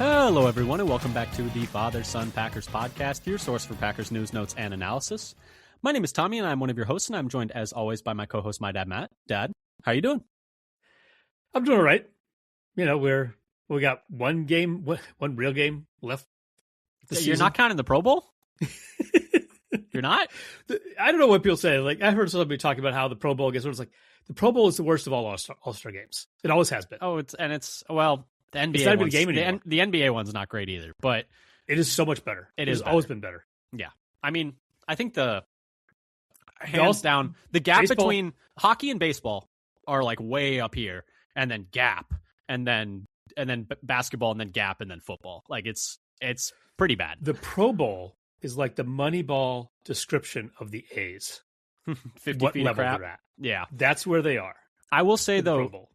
Hello, everyone, and welcome back to the Father Son Packers podcast, your source for Packers news, notes, and analysis. My name is Tommy, and I'm one of your hosts, and I'm joined, as always, by my co-host, my dad, Matt. Dad, how you doing? I'm doing all right. You know, we got one real game left. You're not counting the Pro Bowl? You're not? I don't know what people say. Like, I heard somebody talking about how the Pro Bowl gets. It's like the Pro Bowl is the worst of all All-Star games. It always has been. Oh, well, the NBA it's not even a game anymore. The NBA one's not great either, but it is so much better. It has always been better. Yeah, I mean, I think hands down the gap between hockey and baseball are like way up here, and then gap, and then basketball, and then gap, and then football. Like it's pretty bad. The Pro Bowl is like the Moneyball description of the A's. 50 feet of crap. They're at. Yeah, that's where they are. I will say though,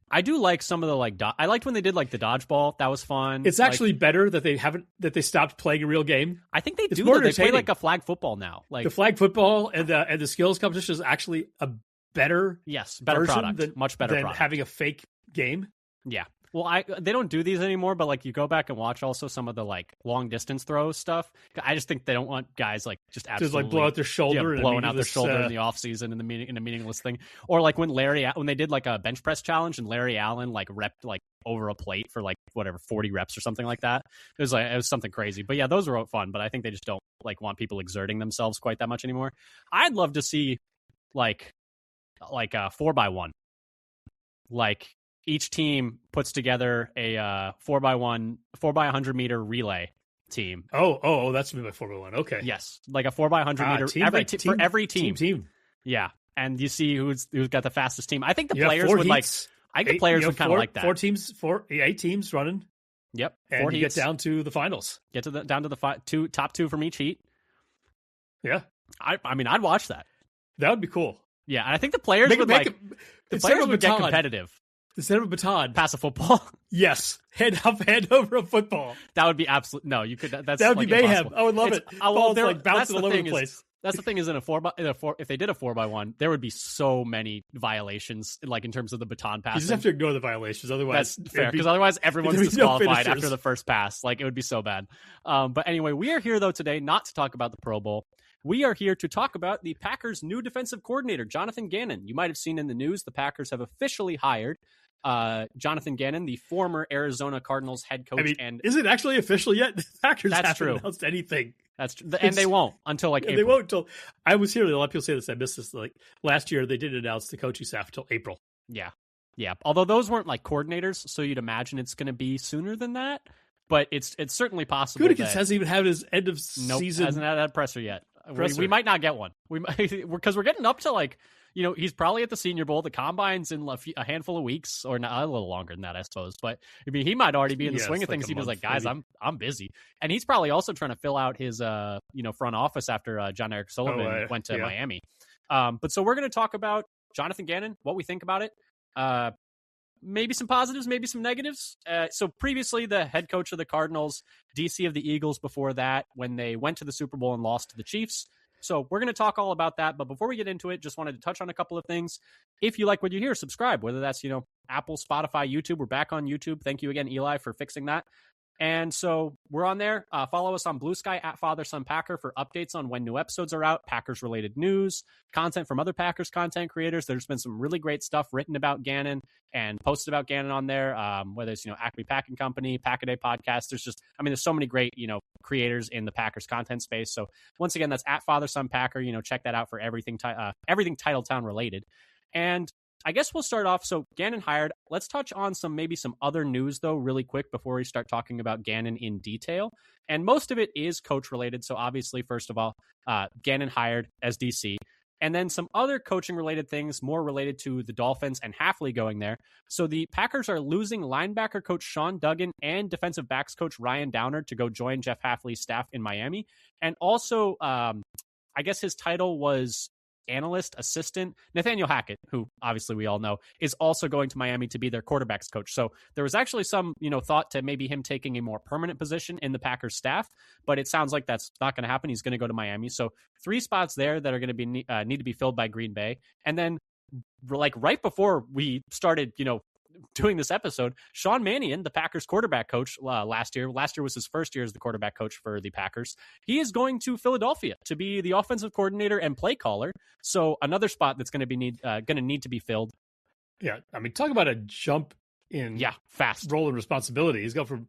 I do like some of the I liked when they did like the dodgeball. That was fun. It's actually better that they stopped playing a real game. I think they do. They play like a flag football now. Like the flag football and the skills competition is actually a better product, much better than product. Having a fake game. Yeah. Well, they don't do these anymore, but like you go back and watch also some of the like long distance throw stuff. I just think they don't want guys like just absolutely like blow out their shoulder, blowing out their shoulder in the off season in a meaningless thing. Or like when they did like a bench press challenge and Larry Allen like repped like over a plate for like 40 reps or something like that. It was something crazy. But yeah, those were fun. But I think they just don't like want people exerting themselves quite that much anymore. I'd love to see like a 4x1, like. Each team puts together a 4x1, 4x100 meter relay team. Oh, that's my 4x1. Okay. Yes, like a 4x100 meter for every team. Yeah, and you see who's got the fastest team. I think the players would heats, I think the players would kind of like that. 8 teams running. Yep, and you get down to the finals. Down to the top two from each heat. Yeah, I mean, I'd watch that. That would be cool. Yeah, and I think the players would get competitive. Instead of a baton, pass a football. Yes, hand over a football. That would be absolute. No, you could. That would like be mayhem. Impossible. I would love it. Balls like bouncing all over the place. That's the thing is if they did a 4x1, there would be so many violations, like in terms of the baton passing. You just have to ignore the violations, otherwise that's fair. Because otherwise, everyone's disqualified after the first pass. Like it would be so bad. But anyway, we are here though today not to talk about the Pro Bowl. We are here to talk about the Packers' new defensive coordinator, Jonathan Gannon. You might have seen in the news the Packers have officially hired Jonathan Gannon, the former Arizona Cardinals head coach. I mean, and is it actually official yet? The Packers haven't announced anything. That's true. And they won't until like April. They won't until I was here. A lot of people say this. I missed this. Like last year, they didn't announce the coaching staff until April. Yeah. Although those weren't like coordinators, so you'd imagine it's going to be sooner than that. But it's certainly possible. Gutekunst hasn't even had his end of season. Hasn't had that presser yet. We might not get one. We might because we're getting up to like. You know, he's probably at the Senior Bowl. The Combine's in a handful of weeks, or not, a little longer than that, I suppose. But I mean, he might already be in the swing of things. He was like, "Guys, maybe. I'm busy," and he's probably also trying to fill out his front office after John Eric Sullivan went to Miami. But so we're going to talk about Jonathan Gannon, what we think about it, maybe some positives, maybe some negatives. So previously, the head coach of the Cardinals, DC of the Eagles. Before that, when they went to the Super Bowl and lost to the Chiefs. So we're going to talk all about that. But before we get into it, just wanted to touch on a couple of things. If you like what you hear, subscribe, whether that's, Apple, Spotify, YouTube. We're back on YouTube. Thank you again, Eli, for fixing that. And so we're on there. Follow us on Blue Sky at Father Son Packer for updates on when new episodes are out, Packers-related news, content from other Packers content creators. There's been some really great stuff written about Gannon and posted about Gannon on there, whether it's, Acme Packing Company, Pack-A-Day Podcast. There's so many great, creators in the Packers content space. So once again, that's at Father Son Packer. Check that out for everything Titletown related. And I guess we'll start off. So Gannon hired. Let's touch on some other news, though, really quick before we start talking about Gannon in detail. And most of it is coach related. So obviously, first of all, Gannon hired as DC. And then some other coaching related things, more related to the Dolphins and Hafley going there. So the Packers are losing linebacker coach Sean Duggan and defensive backs coach Ryan Downer to go join Jeff Hafley's staff in Miami. And also, I guess his title was analyst assistant. Nathaniel Hackett, who obviously we all know, is also going to Miami to be their quarterbacks coach. So there was actually some, thought to maybe him taking a more permanent position in the Packers staff, but it sounds like that's not going to happen. He's going to go to Miami. So 3 spots there that are going to be need to be filled by Green Bay. And then like right before we started, doing this episode, Sean Mannion, the Packers quarterback coach last year was his first year as the quarterback coach for the Packers. He is going to Philadelphia to be the offensive coordinator and play caller. So another spot that's going to need to be filled. Yeah, I mean, talk about a jump in fast role and responsibility. He's gone from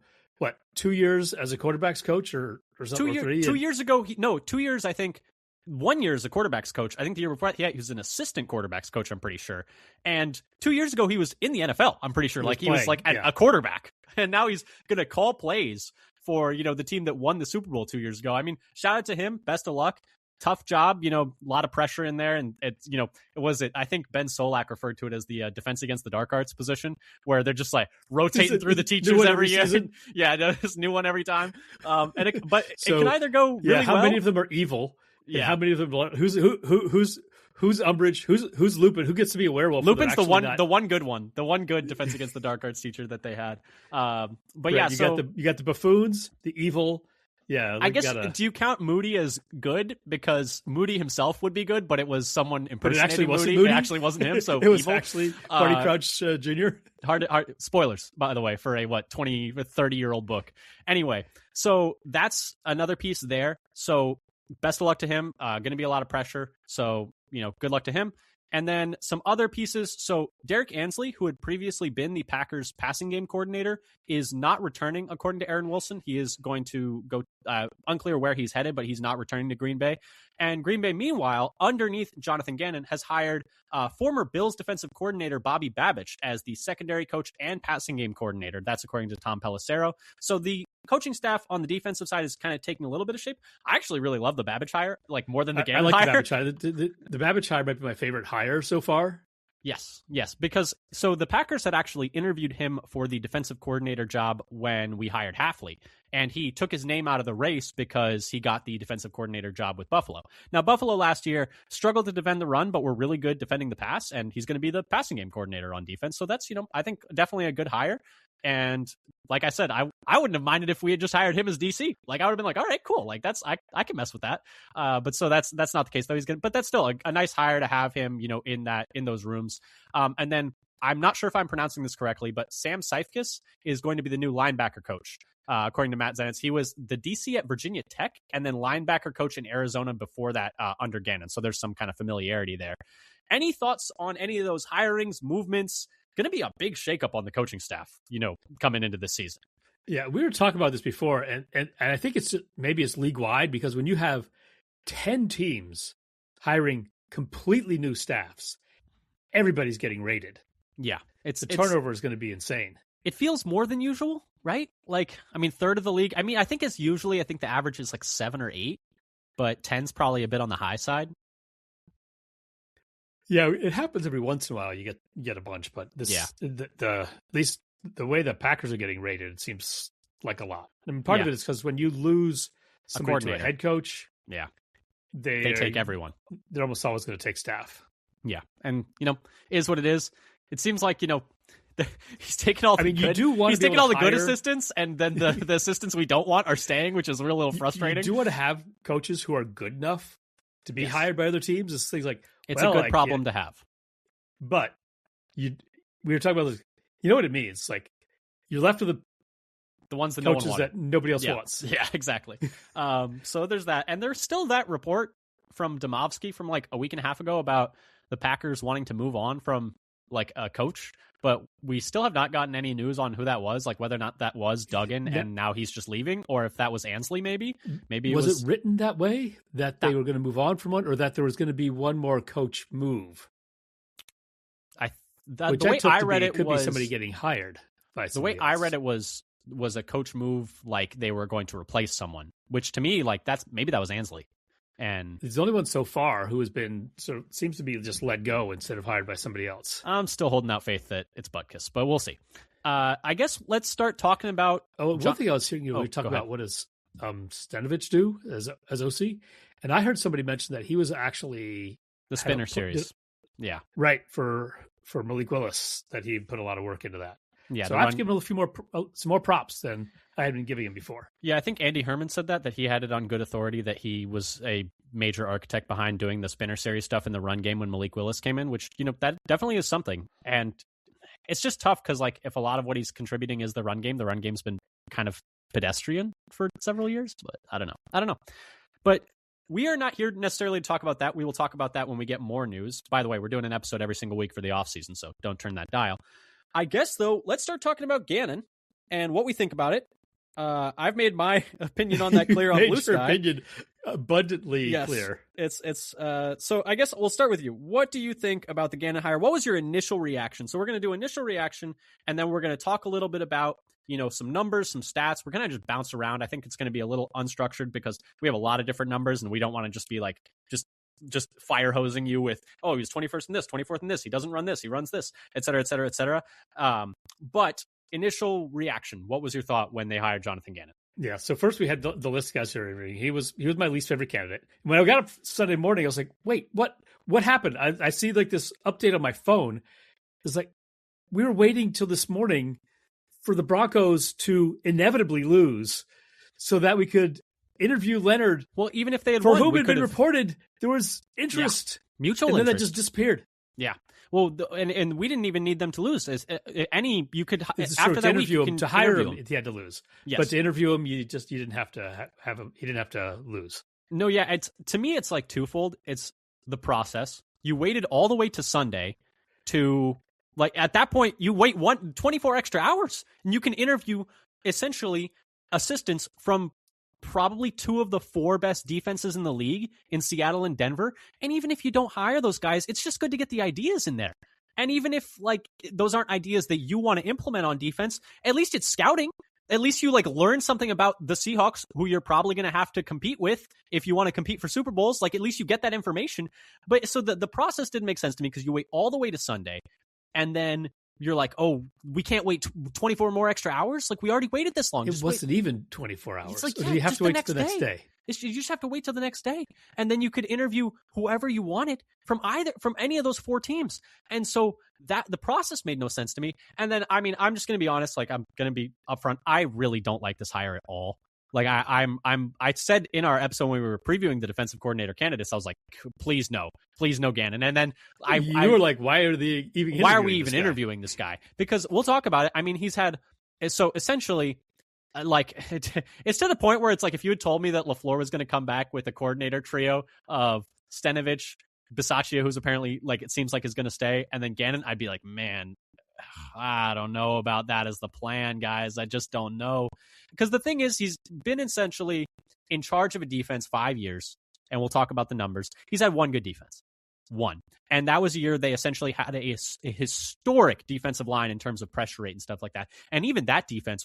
2 years as a quarterback's coach or something? 2 years ago, 2 years, I think. 1 year as a quarterback's coach. I think the year before, he was an assistant quarterback's coach, I'm pretty sure. And 2 years ago, he was in the NFL, I'm pretty sure. He was a quarterback. And now he's going to call plays for, the team that won the Super Bowl 2 years ago. I mean, shout out to him. Best of luck. Tough job, a lot of pressure in there. And it's, I think Ben Solak referred to it as the defense against the dark arts position, where they're just rotating through the teachers every year. Yeah, there's a new one every time. It can either go really how many of them are evil? Yeah, how many of them? Who's Umbridge? Who's Lupin? Who gets to be a werewolf? Lupin's the one good one, the one good defense against the dark arts teacher that they had. You got the buffoons, the evil. Yeah, I guess. Do you count Moody as good because Moody himself would be good, but it was someone impersonating Moody. It actually wasn't him. So it was actually Barty Crouch Jr. Hard spoilers, by the way, for a 30-year-old book. Anyway, so that's another piece there. So best of luck to him. Going to be a lot of pressure. So good luck to him. And then some other pieces. So Derek Ansley, who had previously been the Packers passing game coordinator, is not returning, according to Aaron Wilson. He is going to go, unclear where he's headed, but he's not returning to Green Bay. And Green Bay, meanwhile, underneath Jonathan Gannon, has hired former Bills defensive coordinator Bobby Babich as the secondary coach and passing game coordinator. That's according to Tom Pelissero. So the coaching staff on the defensive side is kind of taking a little bit of shape. I actually really love the Babich hire, more than the Gannon hire. I like the Babich hire. The Babich hire might be my favorite hire so far. Yes, because the Packers had actually interviewed him for the defensive coordinator job when we hired Hafley, and he took his name out of the race because he got the defensive coordinator job with Buffalo. Now, Buffalo last year struggled to defend the run, but were really good defending the pass, and he's going to be the passing game coordinator on defense. So that's, I think definitely a good hire. And like I said, I wouldn't have minded if we had just hired him as DC. I would have been all right, cool. That's I can mess with that. But so that's not the case though. But that's still a nice hire to have him, in those rooms. And then I'm not sure if I'm pronouncing this correctly, but Sam Seifkis is going to be the new linebacker coach. According to Matt Zenitz, he was the DC at Virginia Tech and then linebacker coach in Arizona before that under Gannon. So there's some kind of familiarity there. Any thoughts on any of those hirings, movements? Going to be a big shakeup on the coaching staff, coming into this season. Yeah, we were talking about this before, and I think it's league wide because when you have 10 teams hiring completely new staffs, everybody's getting rated. Yeah, the turnover is going to be insane. It feels more than usual, right? Third of the league. I think the average is 7 or 8, but 10's probably a bit on the high side. Yeah, it happens every once in a while. You get a bunch, but this at least the way the Packers are getting rated, it seems like a lot. Part of it is because when you lose somebody to a head coach, they take everyone. They're almost always going to take staff. Yeah, and is what it is. It seems like he's taking all the good. He's taking all the good assistants, and then the assistants we don't want are staying, which is a little frustrating. You do want to have coaches who are good enough to be hired by other teams. It's things like. It's a good problem to have. But we were talking about this. You know what it means? You're left with the ones that coaches no one that nobody else wants. Yeah, exactly. So there's that. And there's still that report from Domovsky from a week and a half ago about the Packers wanting to move on from a coach. But we still have not gotten any news on who that was, whether or not that was Duggan and now he's just leaving, or if that was Ansley maybe. Maybe was it written that way, that they were going to move on from one, or that there was going to be one more coach move? The way I read it could was be somebody getting hired by somebody else. The way I read it was a coach move, they were going to replace someone, which to me, maybe that was Ansley. And he's the only one so far who has been seems to be just let go instead of hired by somebody else. I'm still holding out faith that it's Butkus, but we'll see. I guess let's start talking about. One thing I was hearing we talk about what does Stenovich do as OC, and I heard somebody mention that he was actually the Spinner series, right for Malik Willis, that he put a lot of work into that. Yeah, so I have to give him some more props than I had been giving him before. Yeah, I think Andy Herman said that he had it on good authority that he was a major architect behind doing the Spinner series stuff in the run game when Malik Willis came in, which, that definitely is something. And it's just tough because like if a lot of what he's contributing is the run game's been kind of pedestrian for several years. But I don't know. But we are not here necessarily to talk about that. We will talk about that when we get more news. By the way, we're doing an episode every single week for the offseason, so don't turn that dial. I guess, though, let's start talking about Gannon and what we think about it. I've made my opinion on that clear on Blue Sky. Opinion abundantly clear. So I guess we'll start with you. What do you think about the Gannon hire? What was your initial reaction? So we're going to do initial reaction, and then we're going to talk a little bit about some numbers, some stats. We're going to just bounce around. I think it's going to be a little unstructured because we have a lot of different numbers, and we don't want to just be like just fire hosing you with, oh, he was 21st in this, 24th in this, he doesn't run this, he runs this, et cetera, et cetera, et cetera. But initial reaction, what was your thought when they hired Jonathan Gannon? Yeah, so first we had the list of guys who were interviewing. He was my least favorite candidate. When I got up Sunday morning, I was like, wait, what happened? I see like this update on my phone. It's like, we were waiting till this morning for the Broncos to inevitably lose so that we could interview Leonard. Well, even if they had for won, whom had been reported, there was interest. Yeah. Mutual interest. And then that just disappeared. Yeah. Well, and we didn't even need them to lose. You could after that week, to hire him, he had to lose. Yes. But to interview him, you didn't have to have him. He didn't have to lose. No, yeah. To me, it's like twofold. It's the process. You waited all the way to Sunday to, like, at that point, you wait 24 extra hours, and you can interview essentially assistants from probably two of the four best defenses in the league in Seattle and Denver. And even if you don't hire those guys, it's just good to get the ideas in there. And even if like those aren't ideas that you want to implement on defense, at least it's scouting. At least you like learn something about the Seahawks, who you're probably going to have to compete with if you want to compete for Super Bowls. Like, at least you get that information. But so the process didn't make sense to me because you wait all the way to Sunday and then you're like, oh, we can't wait 24 more extra hours? Like, we already waited this long. It wasn't even 24 hours. It's like, you have to wait till the next day. You just have to wait till the next day. And then you could interview whoever you wanted from any of those four teams. And so the process made no sense to me. And then, I mean, I'm just going to be honest. Like, I'm going to be upfront. I really don't like this hire at all. Like, I said in our episode when we were previewing the defensive coordinator candidates, I was like, please no Gannon. And then you were like, why are we even interviewing this guy? Because we'll talk about it. I mean, he's had, so essentially, like, it's to the point where it's like, if you had told me that LaFleur was going to come back with a coordinator trio of Stenovich, Bisaccia, who's apparently, like, it seems like is going to stay, and then Gannon, I'd be like, man, I don't know about that as the plan, guys. I just don't know. Because the thing is, he's been essentially in charge of a defense 5 years, and we'll talk about the numbers. He's had one good defense. One. And that was a year they essentially had a historic defensive line in terms of pressure rate and stuff like that. And even that defense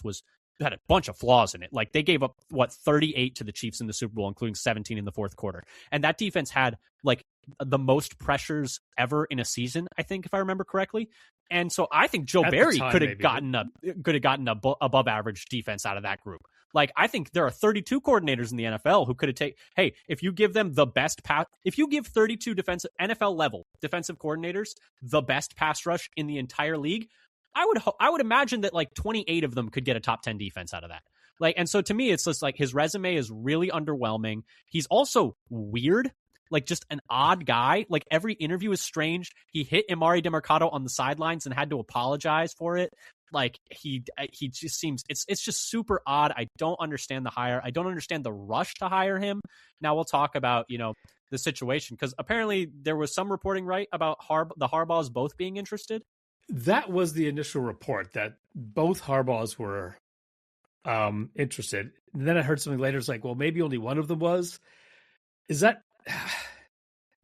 had a bunch of flaws in it. Like, they gave up, 38 to the Chiefs in the Super Bowl, including 17 in the fourth quarter. And that defense had, like, the most pressures ever in a season, I think, if I remember correctly. And so I think Joe Barry could have gotten a above average defense out of that group. Like, I think there are 32 coordinators in the NFL who could have if you give them the best if you give 32 NFL level defensive coordinators the best pass rush in the entire league, I would imagine that like 28 of them could get a top 10 defense out of that. Like, and so to me, it's just like his resume is really underwhelming. He's also weird. Like, just an odd guy. Like, every interview is strange. He hit Emari Demercado on the sidelines and had to apologize for it. Like, he just seems, it's just super odd. I don't understand the hire. I don't understand the rush to hire him. Now we'll talk about, the situation, because apparently there was some reporting, right, about the Harbaughs both being interested. That was the initial report, that both Harbaughs were interested. And then I heard something later. It's like, well, maybe only one of them was. Is that?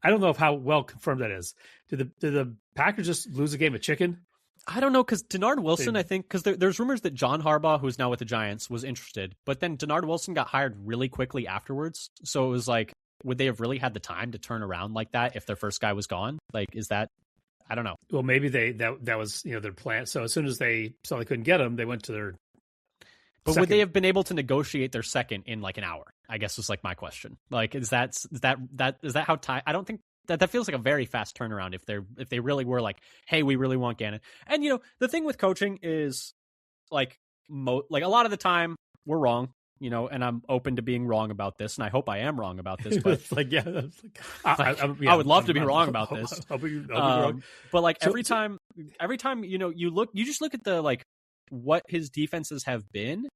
I don't know how well confirmed that is. Did the Packers just lose a game of chicken? I don't know, because Denard Wilson, I think, because there's rumors that John Harbaugh, who's now with the Giants, was interested, but then Denard Wilson got hired really quickly afterwards. So it was like, would they have really had the time to turn around like that if their first guy was gone? Like, is that? I don't know. Well, maybe that was their plan. So as soon as they saw they couldn't get him, they went to their. But second. Would they have been able to negotiate their second in like an hour? I guess was like my question. Like, is that how tight? I don't think that feels like a very fast turnaround if they really were like, hey, we really want Gannon. And the thing with coaching is like a lot of the time we're wrong. and I'm open to being wrong about this, and I hope I am wrong about this. But I would love to be wrong about this. I'll be wrong. But like every time you just look at the what his defenses have been,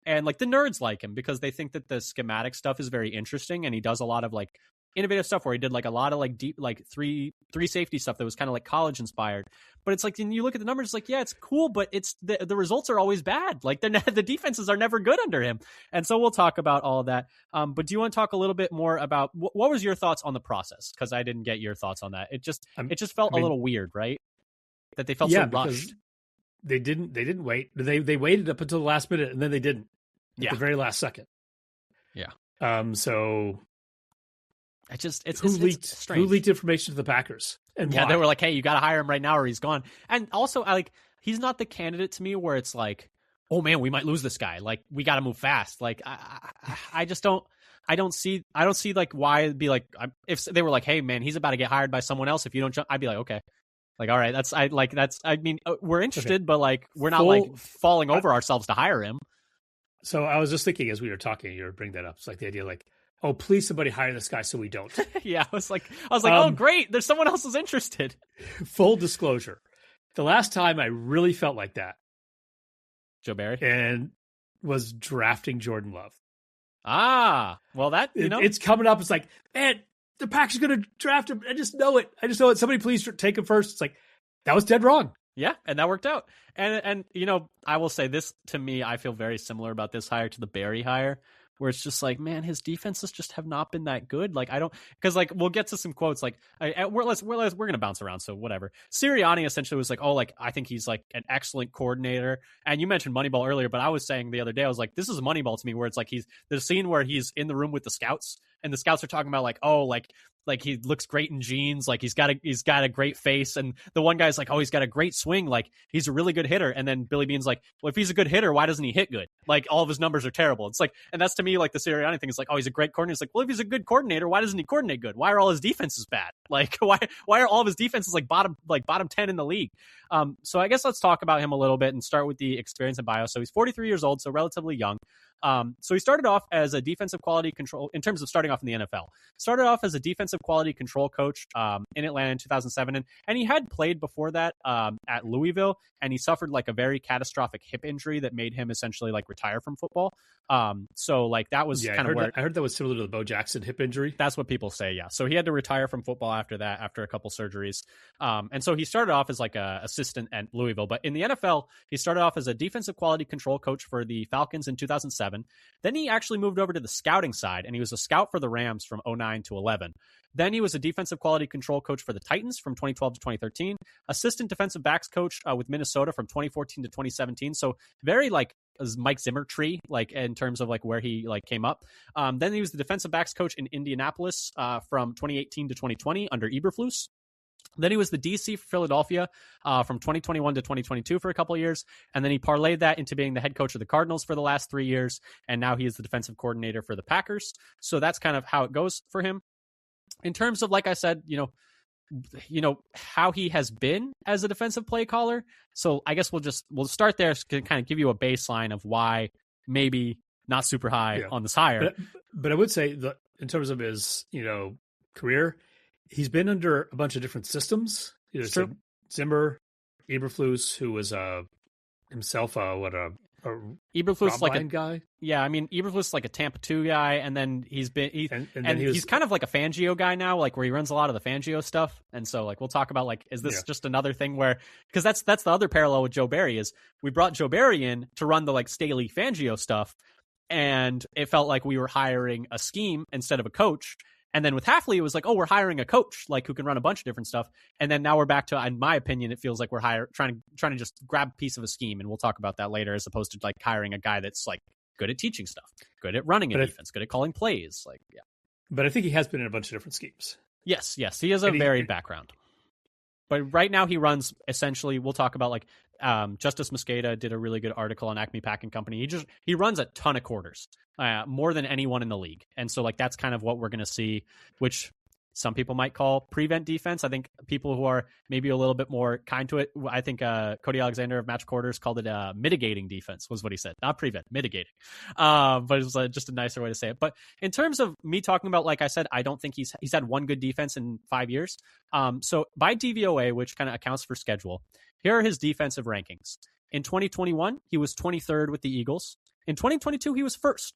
and like the nerds like him because they think that the schematic stuff is very interesting, and he does a lot of like innovative stuff where he did like a lot of like deep like three safety stuff that was kind of like college inspired. But it's like, when you look at the numbers, like, yeah, it's cool, but it's the results are always bad. Like the defenses are never good under him. And so we'll talk about all of that. But do you want to talk a little bit more about what was your thoughts on the process? Because I didn't get your thoughts on that. It just felt a little weird, right? That they felt so rushed. They didn't wait. They waited up until the last minute, and then they didn't at the very last second. Yeah. So it's who strange. leaked information to the Packers? And why? They were like, hey, you got to hire him right now or he's gone. And also, he's not the candidate to me where it's like, oh man, we might lose this guy. Like, we got to move fast. Like, I just don't. I don't see like why it'd be like, if they were like, hey man, he's about to get hired by someone else. If you don't jump, I'd be like, okay. Like, all right, we're interested, but like, we're not like falling over ourselves to hire him. So I was just thinking as we were talking, you were bringing that up. It's like the idea, like, oh, please somebody hire this guy so we don't. Yeah, I was like, oh, great, there's someone else who's interested. Full disclosure, the last time I really felt like that, Joe Barry, and was drafting Jordan Love. Ah, well, that it's coming up. It's like, man, the Packers are going to draft him. I just know it. Somebody please take him first. It's like, that was dead wrong. Yeah, and that worked out. And I will say this, to me, I feel very similar about this hire to the Barry hire, where it's just like, man, his defenses just have not been that good. Like, because like we'll get to some quotes. Like, we're gonna bounce around, so whatever. Sirianni essentially was like, oh, like I think he's like an excellent coordinator. And you mentioned Moneyball earlier, but I was saying the other day, I was like, this is Moneyball to me, where it's like there's a scene where he's in the room with the scouts, and the scouts are talking about like, oh, like he looks great in jeans, like he's got a great face, and the one guy's like, oh, he's got a great swing, like he's a really good hitter, and then Billy Bean's like, well, if he's a good hitter, why doesn't he hit good? Like all of his numbers are terrible. It's like, and that's to me like the Sirianni thing is like, oh, he's a great coordinator. It's like, well, if he's a good coordinator, why doesn't he coordinate good? Why are all his defenses bad? Like why are all of his defenses like bottom 10 in the league? So I guess let's talk about him a little bit and start with the experience and bio. So he's 43 years old, so relatively young. So he started off as a defensive quality control, in terms of starting off in the NFL, started off as a defensive quality control coach in Atlanta in 2007. And he had played before that at Louisville, and he suffered like a very catastrophic hip injury that made him essentially like retire from football. So like that was kind of where I heard that was similar to the Bo Jackson hip injury. That's what people say. Yeah. So he had to retire from football after that, after a couple surgeries. And so he started off as like a assistant at Louisville, but in the NFL, he started off as a defensive quality control coach for the Falcons in 2007. Then he actually moved over to the scouting side, and he was a scout for the Rams from 2009 to 2011. Then he was a defensive quality control coach for the Titans from 2012 to 2013, assistant defensive backs coach with Minnesota from 2014 to 2017. So very like Mike Zimmer tree, like in terms of like where he like came up. Then he was the defensive backs coach in Indianapolis from 2018 to 2020 under Eberflus. Then he was the DC for Philadelphia from 2021 to 2022 for a couple of years. And then he parlayed that into being the head coach of the Cardinals for the last 3 years. And now he is the defensive coordinator for the Packers. So that's kind of how it goes for him. In terms of, like I said, how he has been as a defensive play caller. So I guess we'll start there to kind of give you a baseline of why maybe not super high on this hire. But I would say that in terms of his, career, he's been under a bunch of different systems. Zimmer, Eberflus, who was himself Eberflus like a guy. Yeah, I mean Eberflus like a Tampa 2 guy, and then he's kind of like a Fangio guy now, like where he runs a lot of the Fangio stuff. And so like we'll talk about like, is this just another thing where, because that's the other parallel with Joe Barry is we brought Joe Barry in to run the like Staley Fangio stuff, and it felt like we were hiring a scheme instead of a coach. And then with Hafley, it was like, oh, we're hiring a coach like who can run a bunch of different stuff. And then now we're back to, in my opinion, it feels like we're trying to just grab a piece of a scheme, and we'll talk about that later, as opposed to like hiring a guy that's like good at teaching stuff, good at running a defense, good at calling plays. Like, yeah. But I think he has been in a bunch of different schemes. Yes, he has a varied background. But right now he runs essentially, we'll talk about like Justice Mosqueda did a really good article on Acme Packing Company. He runs a ton of quarters, more than anyone in the league. And so like that's kind of what we're going to see, which some people might call prevent defense. I think people who are maybe a little bit more kind to it, I think Cody Alexander of Match Quarters called it mitigating defense, was what he said. Not prevent, mitigating. But it was just a nicer way to say it. But in terms of me talking about, like I said, I don't think he's had one good defense in 5 years. So by DVOA, which kind of accounts for schedule, here are his defensive rankings. In 2021, he was 23rd with the Eagles. In 2022, he was first.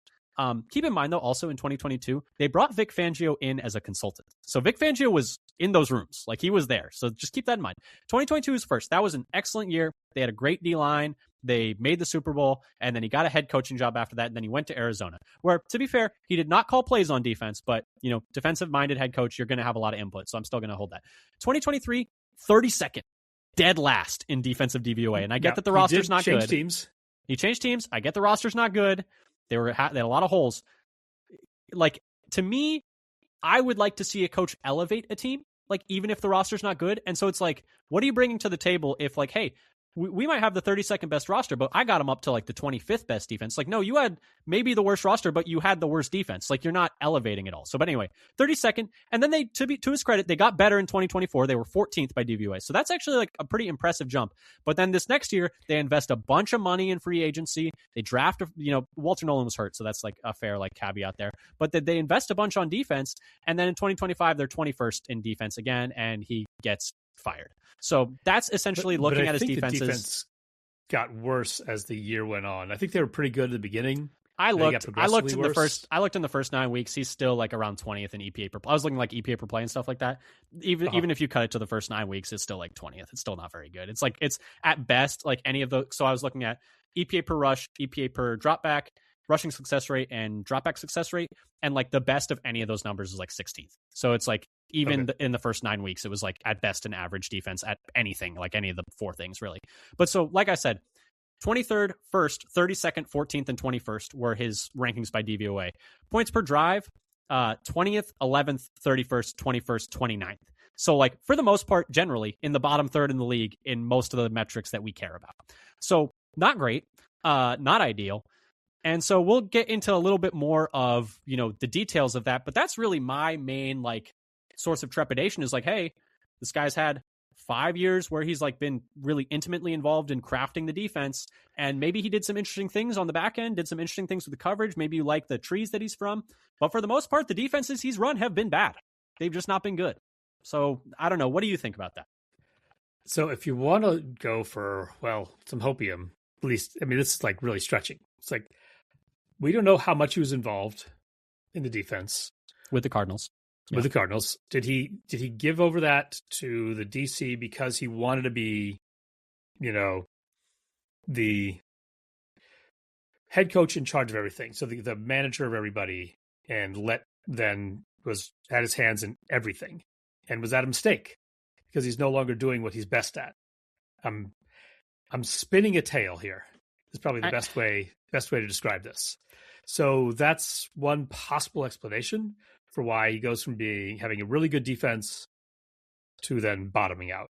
Keep in mind, though, also in 2022, they brought Vic Fangio in as a consultant. So Vic Fangio was in those rooms. Like, he was there. So just keep that in mind. 2022 was first. That was an excellent year. They had a great D-line. They made the Super Bowl, and then he got a head coaching job after that, and then he went to Arizona, where, to be fair, he did not call plays on defense, but, defensive-minded head coach, you're going to have a lot of input, so I'm still going to hold that. 2023, 32nd, dead last in defensive DVOA, and I get that the roster's not good. He changed teams. I get the roster's not good. They had a lot of holes. Like, to me, I would like to see a coach elevate a team, like, even if the roster's not good. And so it's like, what are you bringing to the table if, like, hey, we might have the 32nd best roster, but I got them up to like the 25th best defense. Like, no, you had maybe the worst roster, but you had the worst defense. Like, you're not elevating it all. So, but anyway, 32nd. And then they, to his credit, they got better in 2024. They were 14th by DVOA. So that's actually like a pretty impressive jump. But then this next year, they invest a bunch of money in free agency. They draft, Walter Nolan was hurt. So that's like a fair like caveat there. But they invest a bunch on defense. And then in 2025, they're 21st in defense again. And he gets fired. So that's essentially looking at his defenses. The defense got worse as the year went on. I think they were pretty good at the beginning. I looked in the first 9 weeks. He's still like around 20th in EPA per play. I was looking like EPA per play and stuff like that. Even if you cut it to the first 9 weeks, it's still like 20th. It's still not very good. It's like, it's at best like any of those. So I was looking at EPA per rush, EPA per dropback, rushing success rate, and dropback success rate, and like the best of any of those numbers is like 16th. So it's like even in the first 9 weeks, it was like at best an average defense at anything, like any of the four things really. But so like I said, 23rd, 1st, 32nd, 14th, and 21st were his rankings by DVOA. Points per drive, 20th, 11th, 31st, 21st, 29th. So like for the most part, generally in the bottom third in the league in most of the metrics that we care about. So not great, not ideal. And so we'll get into a little bit more of, the details of that. But that's really my main like source of trepidation is like, hey, this guy's had 5 years where he's like been really intimately involved in crafting the defense. And maybe he did some interesting things on the back end, did some interesting things with the coverage. Maybe you like the trees that he's from. But for the most part, the defenses he's run have been bad. They've just not been good. So I don't know. What do you think about that? So if you want to go for, some hopium, at least, this is like really stretching. It's like, we don't know how much he was involved in the defense with the Cardinals. With the Cardinals, did he give over that to the DC because he wanted to be, the head coach in charge of everything, so the manager of everybody, and had his hands in everything, and was that a mistake because he's no longer doing what he's best at? I'm spinning a tale here. Is probably the best way to describe this. So that's one possible explanation for why he goes from having a really good defense to then bottoming out.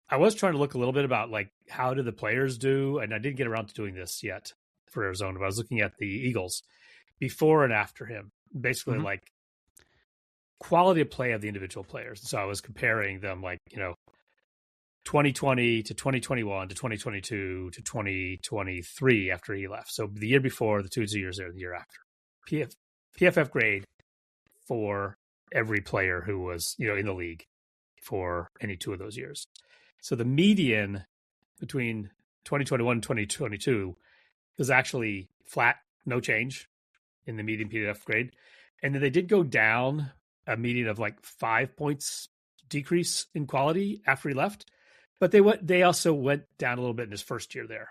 I was trying to look a little bit about like how did the players do, and I didn't get around to doing this yet for Arizona, but I was looking at the Eagles before and after him, basically like quality of play of the individual players. So I was comparing them 2020 to 2021 to 2022 to 2023 after he left. So the year before, the 2 years there, the year after. PFF grade for every player who was, in the league for any 2 of those years. So the median between 2021 and 2022 was actually flat, no change in the median PFF grade. And then they did go down a median of like 5 points decrease in quality after he left. But they also went down a little bit in his first year there.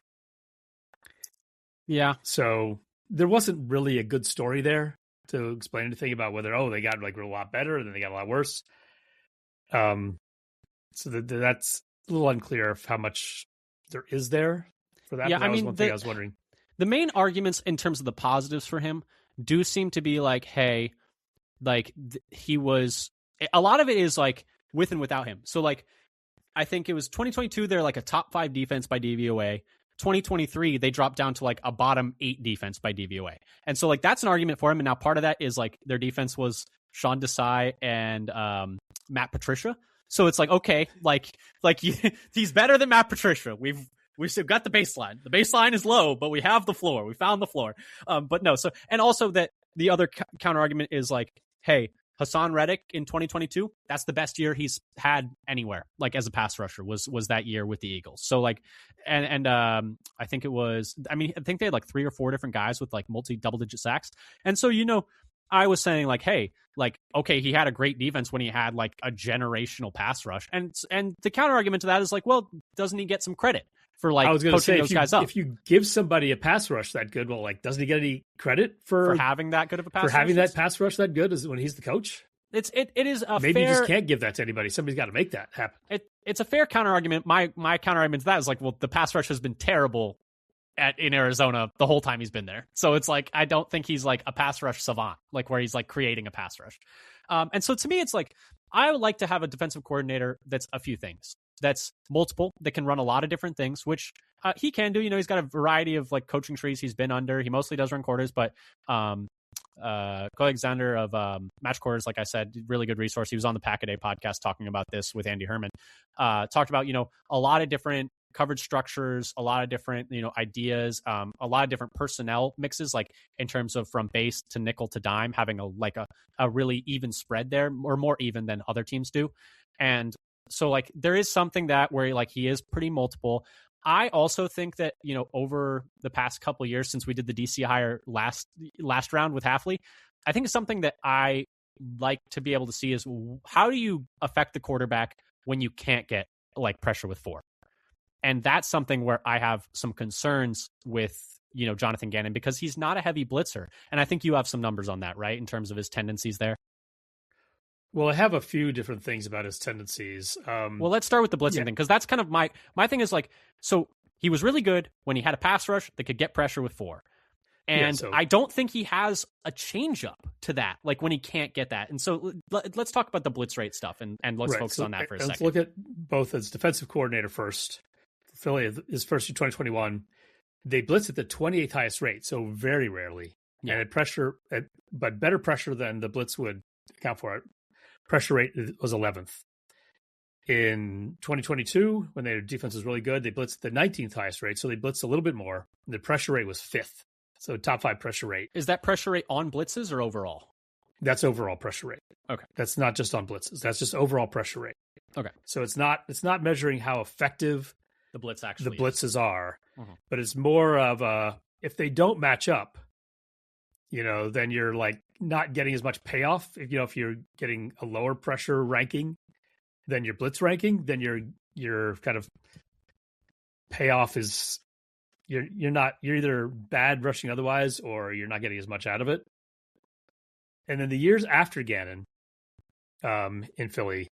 Yeah. So there wasn't really a good story there to explain anything about whether, they got like a lot better and then they got a lot worse. So that's a little unclear of how much there is there for that. Yeah, that was one thing I was wondering. The main arguments in terms of the positives for him do seem to be like, hey, like he was, a lot of it is like with and without him. So like, I think it was 2022, they're like a top 5 defense by DVOA. 2023, they dropped down to like a bottom 8 defense by DVOA. And so like that's an argument for him. And now part of that is like their defense was Sean Desai, and Matt Patricia. So it's like, okay, he's better than Matt Patricia. We've still got the baseline. The baseline is low, but we have the floor. We found the floor. But no. So, and also that the other counter argument is like, hey, Hassan Reddick in 2022, that's the best year he's had anywhere, like as a pass rusher was that year with the Eagles. So like, and I think I think they had like 3 or 4 different guys with like double digit sacks. And so, I was saying like, hey, like, okay, he had a great defense when he had like a generational pass rush. And the counter argument to that is like, well, doesn't he get some credit for like coaching those guys up? If you give somebody a pass rush that good, well, like, doesn't he get any credit for having that good of a pass rush? For having that pass rush that good is when he's the coach? It is a maybe fair, you just can't give that to anybody. Somebody's got to make that happen. It's a fair counter argument. My counter argument to that is like, well, the pass rush has been terrible in Arizona the whole time he's been there. So it's like, I don't think he's like a pass rush savant, like where he's like creating a pass rush. And so to me, it's like, I would like to have a defensive coordinator that's a few things, that's multiple, that can run a lot of different things, which he can do. He's got a variety of like coaching trees he's been under. He mostly does run quarters, but Alexander of Match Quarters, like I said, really good resource. He was on the Pack a Day podcast talking about this with Andy Herman. Talked about, a lot of different coverage structures, a lot of different, ideas, a lot of different personnel mixes, like in terms of from base to nickel to dime, having a really even spread there, or more even than other teams do. And so like there is something that where like he is pretty multiple. I also think that, over the past couple of years since we did the DC hire last round with Hafley, I think it's something that I like to be able to see is how do you affect the quarterback when you can't get like pressure with 4? And that's something where I have some concerns with, Jonathan Gannon, because he's not a heavy blitzer. And I think you have some numbers on that, right? In terms of his tendencies there. Well, I have a few different things about his tendencies. Well, let's start with the blitzing thing, because that's kind of my thing is like, so he was really good when he had a pass rush that could get pressure with 4. And I don't think he has a changeup to that, like when he can't get that. And so let's talk about the blitz rate stuff and let's focus on that for a second. Let's look at both as defensive coordinator first. Philly, his first year, 2021, they blitzed at the 28th highest rate, so very rarely. Yeah. And but better pressure than the blitz would account for it. Pressure rate was 11th. In 2022, when their defense was really good, they blitzed the 19th highest rate, so they blitzed a little bit more. The pressure rate was 5th, so top 5 pressure rate. Is that pressure rate on blitzes or overall? That's overall pressure rate. Okay. That's not just on blitzes. That's just overall pressure rate. Okay. So it's not measuring how effective the blitzes are, but it's more of if they don't match up, then you're like not getting as much payoff. If you're getting a lower pressure ranking than your blitz ranking, then your kind of payoff is you're either bad rushing otherwise, or you're not getting as much out of it. And then the years after Gannon, in Philly,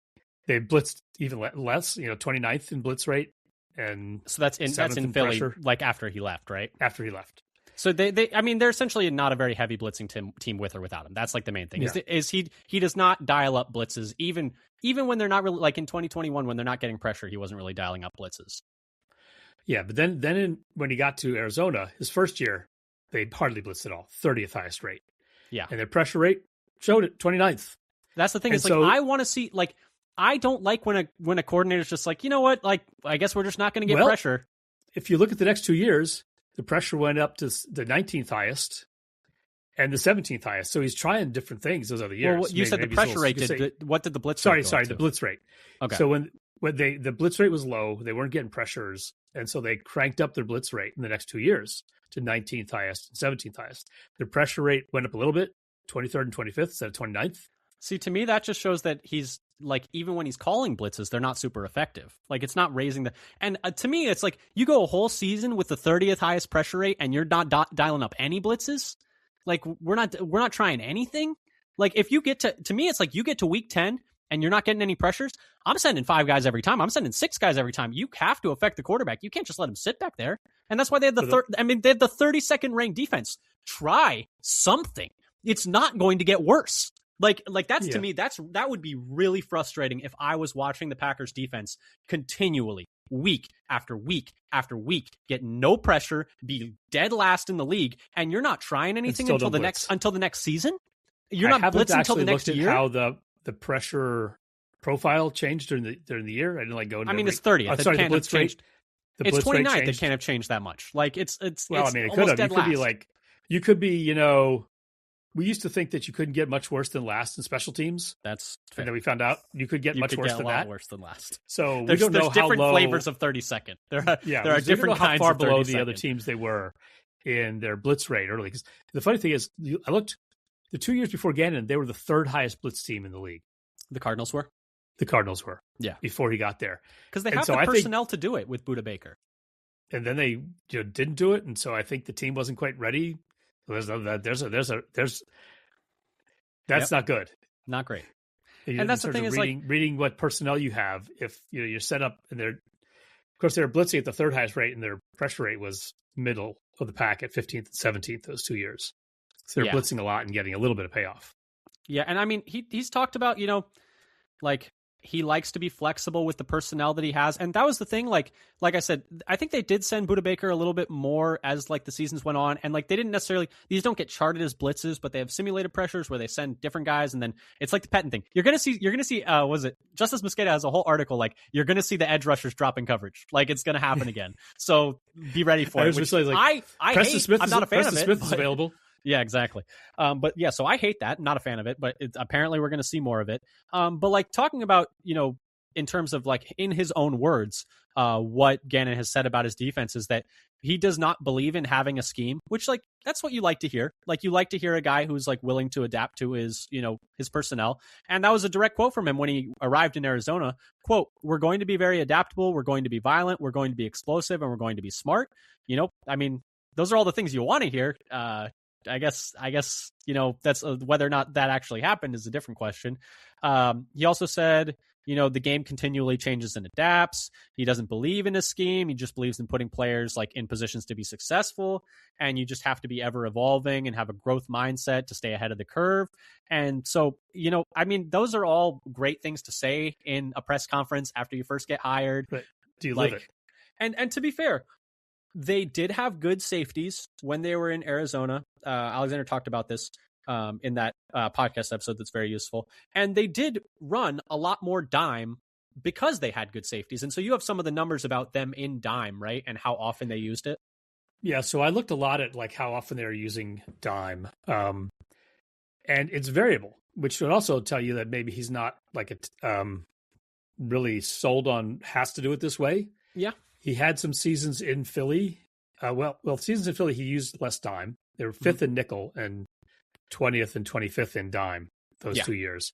they blitzed even less, 29th in blitz rate. And so that's in Philly, pressure. Like after he left, right? After he left. So they're essentially not a very heavy blitzing team with or without him. That's like the main thing. Yeah. Is he does not dial up blitzes even when they're not really, like in 2021 when they're not getting pressure, he wasn't really dialing up blitzes. Yeah, but then when he got to Arizona, his first year, they hardly blitzed at all. 30th highest rate. Yeah. And their pressure rate showed it, 29th. That's the thing. It's so, like I want to see, like, I don't like when a coordinator's just like, you know what, like, I guess we're just not going to get pressure. If you look at the next 2 years, the pressure went up to the 19th highest and the 17th highest. So he's trying different things those other years. Well, you said the pressure rate what did the blitz rate go up to? The blitz rate. Okay. So when the blitz rate was low, they weren't getting pressures. And so they cranked up their blitz rate in the next 2 years to 19th highest and 17th highest. Their pressure rate went up a little bit, 23rd and 25th instead of 29th. See, to me, that just shows that he's like, even when he's calling blitzes, they're not super effective. Like, it's not raising the, and to me, it's like you go a whole season with the 30th highest pressure rate and you're not dialing up any blitzes. Like, we're not trying anything. Like, if you get to me, it's like you get to week 10 and you're not getting any pressures. I'm sending 5 guys every time. I'm sending 6 guys every time. You have to affect the quarterback. You can't just let him sit back there. And that's why they had they had the 32nd ranked defense. Try something. It's not going to get worse. Like that's to me, that would be really frustrating if I was watching the Packers defense continually, week after week after week, get no pressure, be dead last in the league, and you're not trying anything until the next season. You're not blitzing until the next year. How the pressure profile changed during the year. I didn't like go. I mean, it's 30th. Oh, sorry, the blitz rate. It's 29th. It can't have changed that much. Like it's. Well, I mean, it could have. You could be like. You could be. You know. We used to think that you couldn't get much worse than last in special teams. That's fair. And then we found out you could get much worse than that. Worse than last. So we don't know how different low, flavors of 32nd. There are different kinds how far of below 32nd. the other teams they were in their blitz rate early. Because the funny thing is, I looked the 2 years before Gannon, they were the third highest blitz team in the league. The Cardinals were. Yeah, before he got there, because they have the personnel to do it with Budda Baker. And then they didn't do it, and so I think the team wasn't quite ready. That's not good. Not great. And that's the thing is reading what personnel you have. If you're set up and of course they're blitzing at the third highest rate and their pressure rate was middle of the pack at 15th and 17th those 2 years. So they're blitzing a lot and getting a little bit of payoff. Yeah, and I mean he's talked about like he likes to be flexible with the personnel that he has, and that was the thing. Like I said, I think they did send Budda Baker a little bit more as like the seasons went on, and like they didn't necessarily these don't get charted as blitzes, but they have simulated pressures where they send different guys, and then it's like the Petten thing. You're gonna see. Was it Justice Mosqueda has a whole article like you're gonna see the edge rushers dropping coverage, like it's gonna happen again. So be ready for it. I Preston Smith I'm not a fan of it. Smith is available. Yeah, exactly. But yeah, so I hate that. Not a fan of it, but apparently we're going to see more of it. But like talking about, in terms of like in his own words, what Gannon has said about his defense is that he does not believe in having a scheme, which like that's what you like to hear. Like you like to hear a guy who's like willing to adapt to his personnel. And that was a direct quote from him when he arrived in Arizona. Quote, "We're going to be very adaptable. We're going to be violent. We're going to be explosive, and we're going to be smart." I mean, those are all the things you want to hear. I guess, that's whether or not that actually happened is a different question. He also said, the game continually changes and adapts. He doesn't believe in a scheme. He just believes in putting players like in positions to be successful. And you just have to be ever evolving and have a growth mindset to stay ahead of the curve. And so, I mean, those are all great things to say in a press conference after you first get hired. But do you live it? And to be fair, they did have good safeties when they were in Arizona. Alexander talked about this in that podcast episode that's very useful. And they did run a lot more dime because they had good safeties. And so you have some of the numbers about them in dime, right? And how often they used it. Yeah, so I looked a lot at like how often they're using dime. And it's variable, which would also tell you that maybe he's not like really sold on has to do it this way. Yeah. He had some seasons in Philly. Seasons in Philly, he used less dime. They were fifth in nickel and 20th and 25th in dime those 2 years.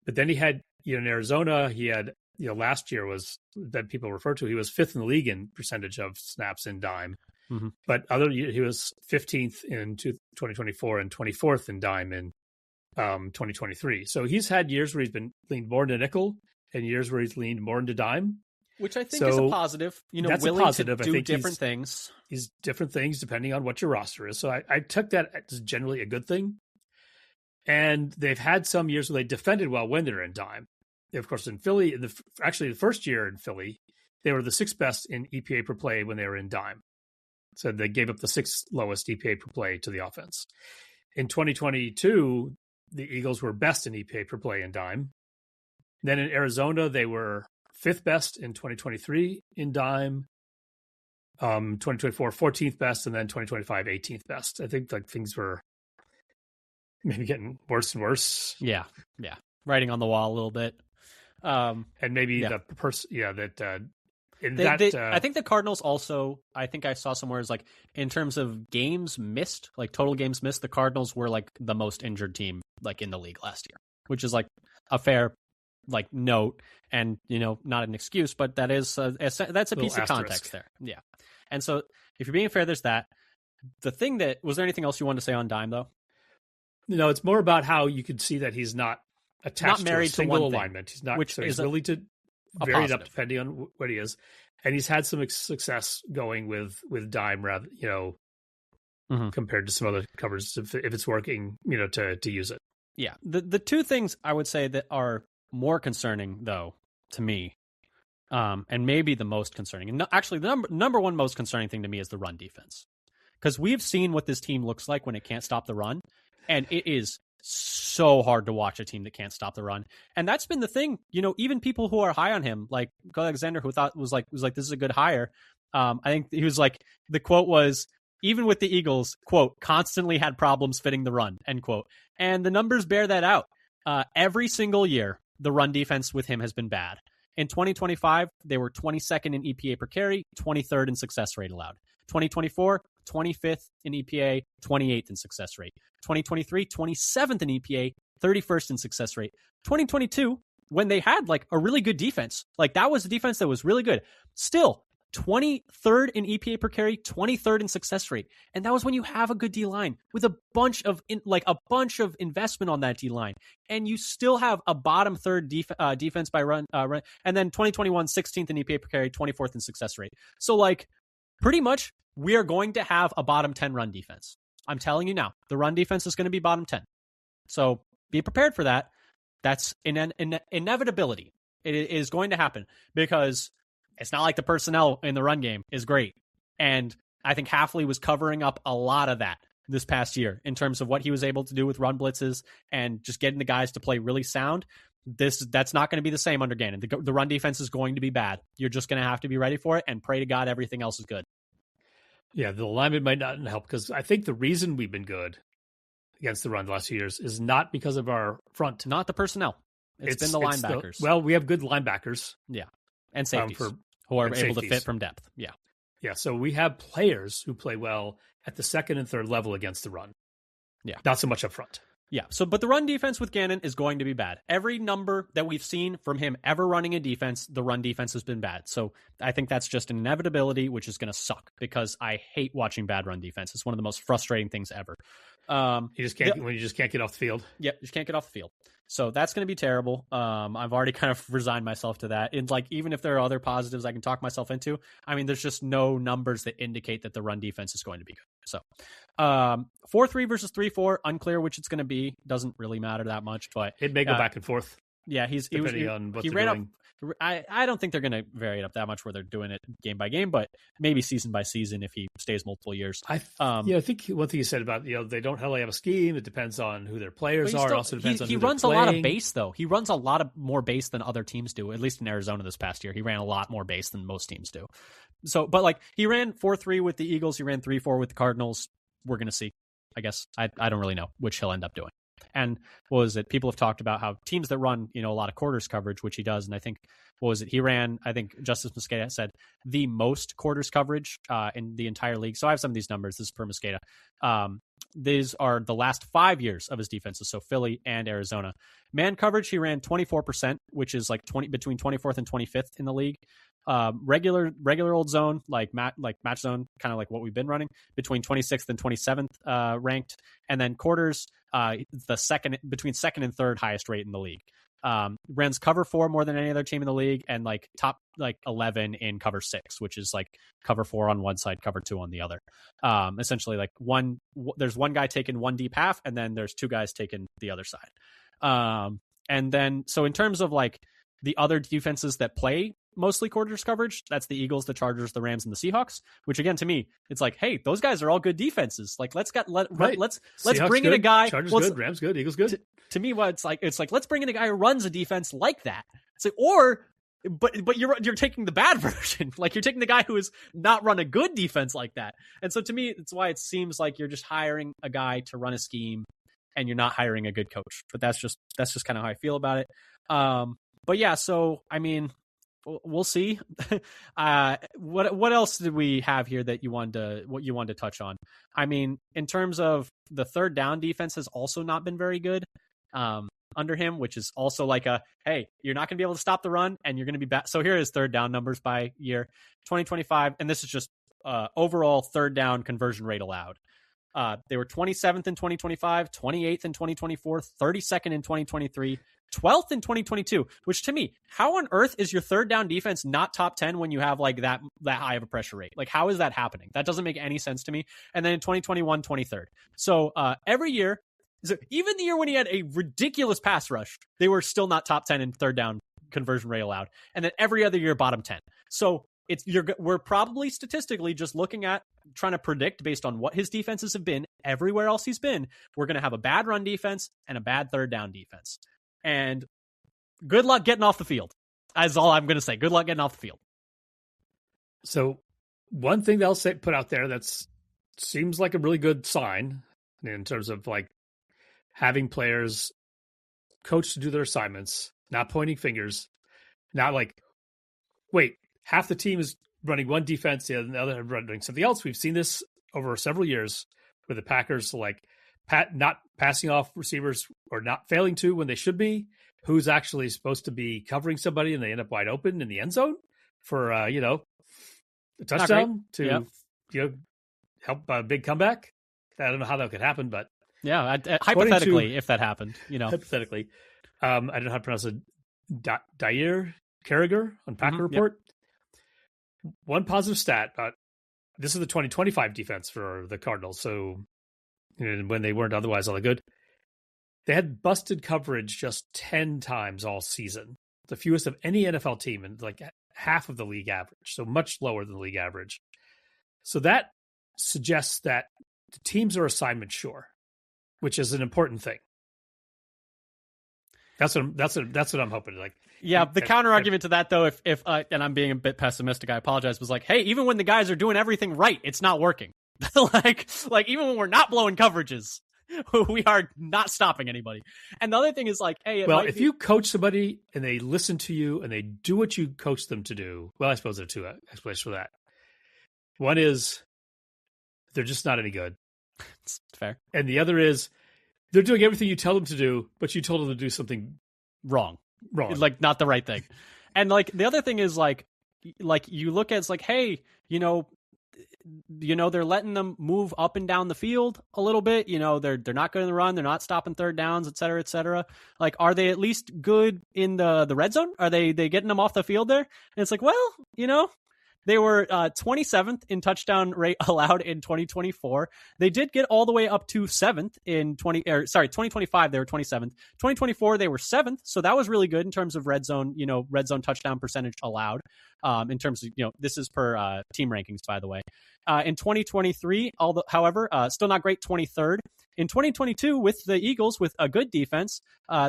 But then he had, in Arizona, he had, last year was that people refer to, he was fifth in the league in percentage of snaps in dime. Mm-hmm. But he was 15th in 2024 and 24th in dime in 2023. So he's had years where he's been leaned more into nickel and years where he's leaned more into dime. Which I think is a positive, that's willing a positive. to do different things. He's different things depending on what your roster is. So I took that as generally a good thing. And they've had some years where they defended well when they're in dime. Of course, in Philly, the first year in Philly, they were the sixth best in EPA per play when they were in dime. So they gave up the sixth lowest EPA per play to the offense. In 2022, the Eagles were best in EPA per play in dime. Then in Arizona, they were fifth best in 2023 in dime, 2024 14th best, and then 2025 18th best. I think like things were maybe getting worse and worse. Yeah, writing on the wall a little bit. And maybe I think the Cardinals also, I think I saw somewhere is like in terms of games missed, like total games missed, the Cardinals were like the most injured team like in the league last year, which is like a fair like note and not an excuse, but that is that's a piece of context there. Yeah. And so if you're being fair, there's that. The thing that was there anything else you wanted to say on dime though? No, it's more about how you could see that he's not attached to a single alignment. He's not, which so he's willing to vary it up depending on what he is. And he's had some success going with dime rather, compared to some other covers if it's working, to use it. Yeah. The two things I would say that are more concerning, though, to me, and maybe the most concerning, and actually the number one most concerning thing to me is the run defense. Because we've seen what this team looks like when it can't stop the run, and it is so hard to watch a team that can't stop the run. And that's been the thing, even people who are high on him, like Alexander, who thought was like, this is a good hire. I think he was like, the quote was, even with the Eagles, quote, constantly had problems fitting the run, end quote. And the numbers bear that out. Every single year, the run defense with him has been bad. In 2025, they were 22nd in EPA per carry, 23rd in success rate allowed. 2024, 25th in EPA, 28th in success rate. 2023, 27th in EPA, 31st in success rate. 2022, when they had like a really good defense, like that was a defense that was really good. Still, 23rd in EPA per carry, 23rd in success rate. And that was when you have a good D-line with a bunch of investment on that D-line. And you still have a bottom third defense by run. And then 2021, 16th in EPA per carry, 24th in success rate. So like pretty much we are going to have a bottom 10 run defense. I'm telling you now, the run defense is going to be bottom 10. So be prepared for that. That's an inevitability. It is going to happen because it's not like the personnel in the run game is great. And I think Hafley was covering up a lot of that this past year in terms of what he was able to do with run blitzes and just getting the guys to play really sound. That's not going to be the same under Gannon. The run defense is going to be bad. You're just going to have to be ready for it and pray to God everything else is good. Yeah, the alignment might not help because I think the reason we've been good against the run the last few years is not because of our front. Not the personnel. It's been the linebackers. We have good linebackers. Yeah, and safeties. Who are able to fit from depth. Yeah. Yeah. So we have players who play well at the second and third level against the run. Yeah. Not so much up front. Yeah. But the run defense with Gannon is going to be bad. Every number that we've seen from him ever running a defense, the run defense has been bad. So I think that's just an inevitability, which is going to suck because I hate watching bad run defense. It's one of the most frustrating things ever. When you just can't get off the field. Yep. You just can't get off the field. So that's going to be terrible. I've already kind of resigned myself to that. And like, even if there are other positives I can talk myself into, I mean, there's just no numbers that indicate that the run defense is going to be good. So 4-3 versus 3-4, unclear which it's going to be. Doesn't really matter that much, but it may go back and forth. Yeah, he ran up. I don't think they're going to vary it up that much where they're doing it game by game, but maybe season by season if he stays multiple years. I think one thing you said about they don't really have a scheme. It depends on who their players are. It also depends on who he runs a lot of base though. He runs a lot of more base than other teams do. At least in Arizona this past year, he ran a lot more base than most teams do. So, but like he ran 4-3 with the Eagles, he ran 3-4 with the Cardinals. We're going to see. I guess I don't really know which he'll end up doing. And what was it? People have talked about how teams that run, a lot of quarters coverage, which he does. And I think, he ran, I think Justice Mosqueda said the most quarters coverage in the entire league. So I have some of these numbers. This is per Mosqueda. These are the last 5 years of his defenses. So Philly and Arizona. Man coverage, he ran 24%, which is like between 24th and 25th in the league. Regular old zone, like match zone, kind of like what we've been running, between 26th and 27th ranked. And then quarters, between second and third highest rate in the league. Runs cover 4 more than any other team in the league, and like top 11 in cover 6, which is like cover 4 on one side, cover 2 on the other. Essentially like there's one guy taking one deep half, and then there's two guys taking the other side. And then, so in terms of like the other defenses that play mostly quarters coverage, that's the Eagles, the Chargers, the Rams, and the Seahawks, which again, to me, it's like, hey, those guys are all good defenses. Like let's bring in a guy. Chargers good, Rams good, Eagles good. To me, what it's like let's bring in a guy who runs a defense like that. It's like, but you're taking the bad version. Like you're taking the guy who has not run a good defense like that. And so to me, it's why it seems like you're just hiring a guy to run a scheme and you're not hiring a good coach. But that's just kind of how I feel about it. But yeah, so I mean, we'll see. What else did we have here that you wanted to touch on? I mean, in terms of the third down defense has also not been very good under him, which is also like hey, you're not going to be able to stop the run and you're going to be back. So here is third down numbers by year 2025. And this is just overall third down conversion rate allowed. They were 27th in 2025, 28th in 2024, 32nd in 2023, 12th in 2022, which to me, how on earth is your third down defense not top 10 when you have like that high of a pressure rate? Like, how is that happening? That doesn't make any sense to me. And then in 2021, 23rd. So every year, so even the year when he had a ridiculous pass rush, they were still not top 10 in third down conversion rate allowed. And then every other year, bottom 10. So we're probably statistically just looking at trying to predict based on what his defenses have been everywhere else he's been, we're going to have a bad run defense and a bad third down defense. And good luck getting off the field. That's all I'm going to say. Good luck getting off the field. So one thing they'll put out there that's seems like a really good sign in terms of like having players coached to do their assignments, not pointing fingers, not like, wait, half the team is running one defense, the other running something else. We've seen this over several years where the Packers like not passing off receivers or not failing to when they should be, who's actually supposed to be covering somebody and they end up wide open in the end zone for, a touchdown to, help a big comeback. I don't know how that could happen, but yeah, hypothetically, if that happened, hypothetically, I don't know how to pronounce it. Dair Carragher on Packer Report. Yep. One positive stat. This is the 2025 defense for the Cardinals. So when they weren't otherwise all that good, they had busted coverage just 10 times all season, the fewest of any NFL team, and like half of the league average. So much lower than the league average. So that suggests that the teams are assignment sure, which is an important thing. That's what I'm hoping. Like, yeah, the counter argument to that, though, if and I'm being a bit pessimistic, I apologize, was like, hey, even when the guys are doing everything right, it's not working. like even when we're not blowing coverages, we are not stopping anybody. And the other thing is like, hey, if you coach somebody and they listen to you and they do what you coach them to do, well, I suppose there are two explanations for that. One is they're just not any good. It's fair. And the other is they're doing everything you tell them to do, but you told them to do something wrong, like not the right thing. And like the other thing is like you look at, it's like, hey, they're letting them move up and down the field a little bit. They're not going to run. They're not stopping third downs, et cetera, et cetera. Like, are they at least good in the red zone? Are they getting them off the field there? And it's like, well, they were 27th in touchdown rate allowed in 2024. They did get all the way up to 7th in 2025. They were 27th. 2024, they were 7th. So that was really good in terms of red zone touchdown percentage allowed. In terms of, this is per team rankings, by the way. In 2023, however, still not great, 23rd. In 2022, with the Eagles, with a good defense,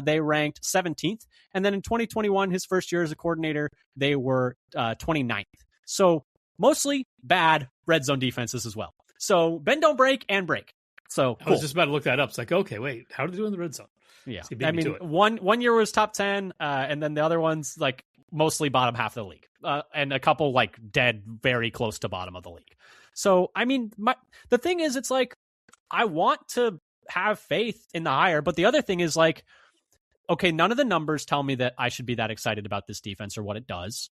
they ranked 17th. And then in 2021, his first year as a coordinator, they were 29th. So mostly bad red zone defenses as well. So bend, don't break, and break. So cool. I was just about to look that up. It's like, okay, wait, how did they do in the red zone? Yeah, I mean, one year was top 10, and then the other one's like mostly bottom half of the league, and a couple like dead, very close to bottom of the league. So I mean, the thing is, it's like I want to have faith in the hire, but the other thing is like, okay, none of the numbers tell me that I should be that excited about this defense or what it does.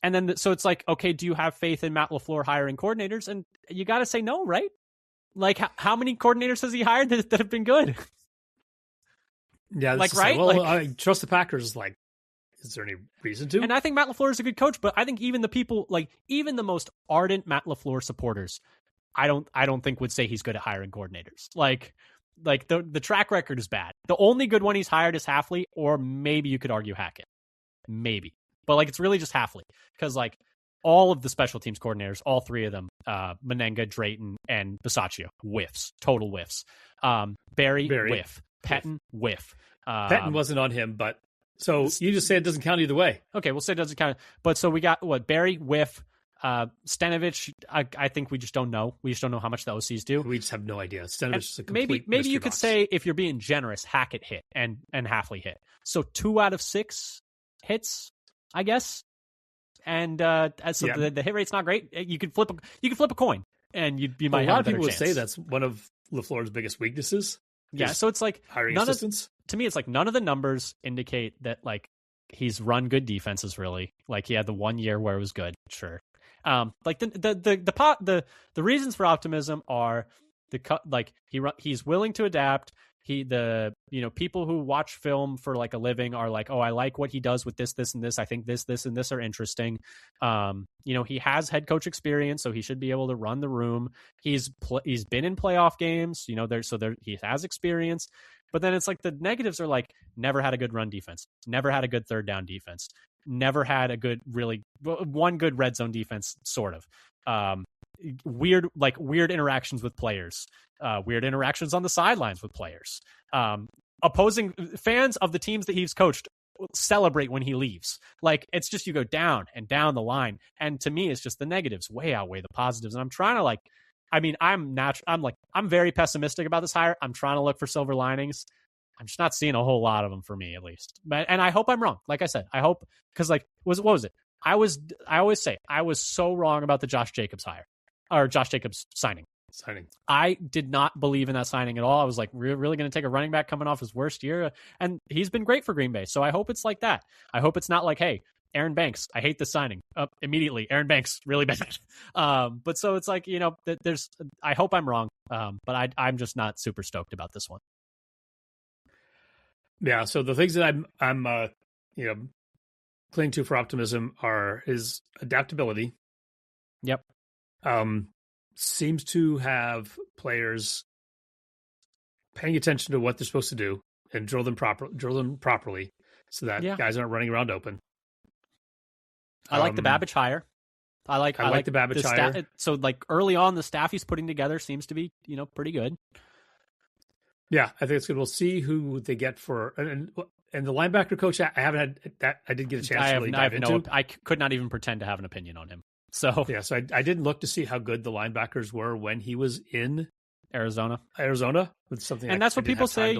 And then, so it's like, okay, do you have faith in Matt LaFleur hiring coordinators? And you got to say no, right? Like, how many coordinators has he hired that have been good? Yeah, like, right? Well, I trust the Packers. Like, is there any reason to? And I think Matt LaFleur is a good coach, but I think even the people, like, even the most ardent Matt LaFleur supporters, I don't think would say he's good at hiring coordinators. Like the track record is bad. The only good one he's hired is Hafley, or maybe you could argue Hackett. Maybe. But, like, it's really just Hafley. Because, like, all of the special teams coordinators, all three of them, Menenga, Drayton, and Bisaccia, whiffs. Total whiffs. Barry, whiff. Pettin, whiff. Pettin wasn't on him, but... So you just say it doesn't count either way. Okay, we'll say it doesn't count. But so we got, Barry, whiff. Stanovich, I think we just don't know. We just don't know how much the OCs do. We just have no idea. Stanovich is a complete maybe you box. could say, if you're being generous, Hackett hit and Hafley hit. So 2 out of 6 hits, I guess. And so the hit rate's not great. You could flip a coin, and you might have a lot of people would say that's one of LaFleur's biggest weaknesses. Yeah, so it's like hiring assistants. To me, it's like none of the numbers indicate that like he's run good defenses. Really, like he had the 1 year where it was good. Sure, like the reasons for optimism are he's willing to adapt. People who watch film for like a living are like, oh, I like what he does with this, and this. I think this, and this are interesting. He has head coach experience, so he should be able to run the room. He's been in playoff games, he has experience. But then it's like the negatives are like never had a good run defense, never had a good third down defense, never had a good one good red zone defense, sort of. weird interactions with players, weird interactions on the sidelines with players. Opposing fans of the teams that he's coached celebrate when he leaves. Like, it's just, you go down and down the line. And to me, it's just the negatives way outweigh the positives. And I'm trying to I'm very pessimistic about this hire. I'm trying to look for silver linings. I'm just not seeing a whole lot of them, for me, at least. And I hope I'm wrong. Like I said, I hope, because what was it? I always say I was so wrong about the Josh Jacobs hire, or Josh Jacobs signing. I did not believe in that signing at all. I was like, we're really going to take a running back coming off his worst year, and he's been great for Green Bay. So I hope it's like that. I hope it's not like, hey, Aaron Banks, I hate this signing. Immediately, Aaron Banks, really bad. But so it's like, I hope I'm wrong, but I'm just not super stoked about this one. Yeah. So the things that I'm clinging to for optimism are his adaptability. Yep. Seems to have players paying attention to what they're supposed to do and drill them properly, so that guys aren't running around open. I like the Babbage hire. I like the Babbage hire. So like early on, the staff he's putting together seems to be, pretty good. Yeah, I think it's good. We'll see who they get for and the linebacker coach. I haven't had that. I didn't get a chance to really dive into. I could not even pretend to have an opinion on him. So yeah, so I didn't look to see how good the linebackers were when he was in Arizona. With something, and that's what people say.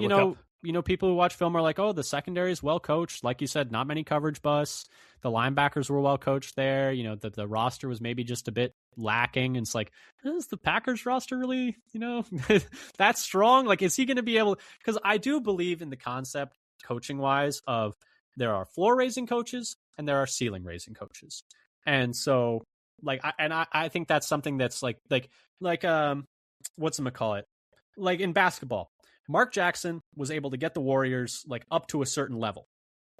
People who watch film are like, oh, the secondary is well coached. Like you said, not many coverage busts. The linebackers were well coached there. The roster was maybe just a bit lacking. And it's like, is the Packers roster really, that strong? Like, is he going to be able? Because I do believe in the concept, coaching wise, of there are floor raising coaches and there are ceiling raising coaches. And so, I think that's something that's like whatchamacallit? Like in basketball, Mark Jackson was able to get the Warriors up to a certain level.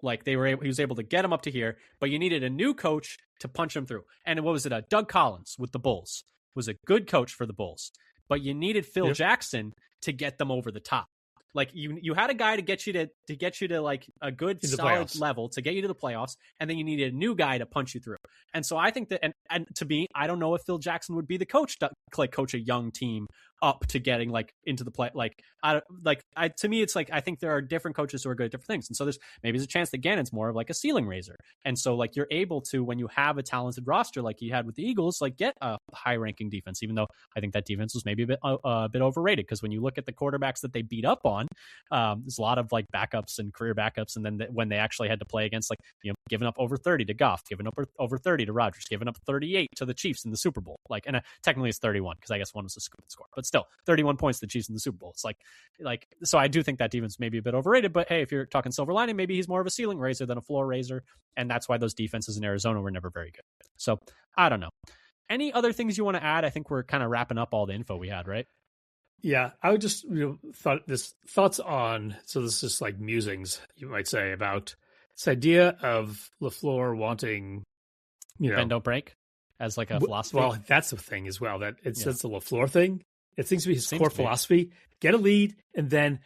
Like he was able to get them up to here, but you needed a new coach to punch them through. And what was it? Doug Collins with the Bulls was a good coach for the Bulls, but you needed Phil Jackson to get them over the top. Like you had a guy to get you to like a good solid level to get you to the playoffs, and then you needed a new guy to punch you through. And so I think that, and to me, I don't know if Phil Jackson would be the coach to coach a young team up to getting into the play. To me, it's like, I think there are different coaches who are good at different things. And so there's a chance that Gannon's more of like a ceiling raiser. And so you're able to, when you have a talented roster like you had with the Eagles, get a high ranking defense, even though I think that defense was maybe a bit overrated. Because when you look at the quarterbacks that they beat up on, there's a lot of backups and career backups. And then when they actually had to play against giving up over 30 to Goff, giving up over 30 to Rodgers, giving up 38 to the Chiefs in the Super Bowl. And technically it's 31 because I guess one was a scoop score, but still 31 points to the Chiefs in the Super Bowl. It's so I do think that defense may be a bit overrated, but hey, if you're talking silver lining, maybe he's more of a ceiling raiser than a floor raiser. And that's why those defenses in Arizona were never very good. So I don't know. Any other things you want to add? I think we're kind of wrapping up all the info we had, right? Yeah, I would just thoughts on, so this is like musings, you might say, about this idea of LaFleur wanting, bend don't break as like a philosophy. Well, that's the thing as well, that it's the LaFleur thing. It seems to be his core philosophy. Get a lead and then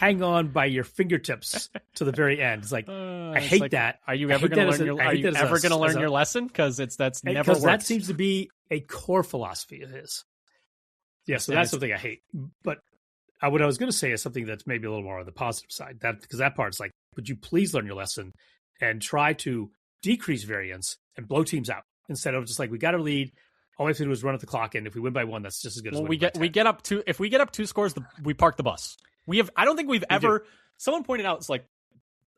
hang on by your fingertips to the very end. It's like, I hate that. Are you ever going to learn your lesson? Because that's never worked. That seems to be a core philosophy of his. Yeah, so that's something I hate. But what I was going to say is something that's maybe a little more on the positive side. Because that part's like, would you please learn your lesson and try to decrease variance and blow teams out instead of just we got a lead. All we have to do is run at the clock, and if we win by one, that's just as good as winning by 10. If we get up 2 scores, we park the bus. I don't think we've ever. Someone pointed out, it's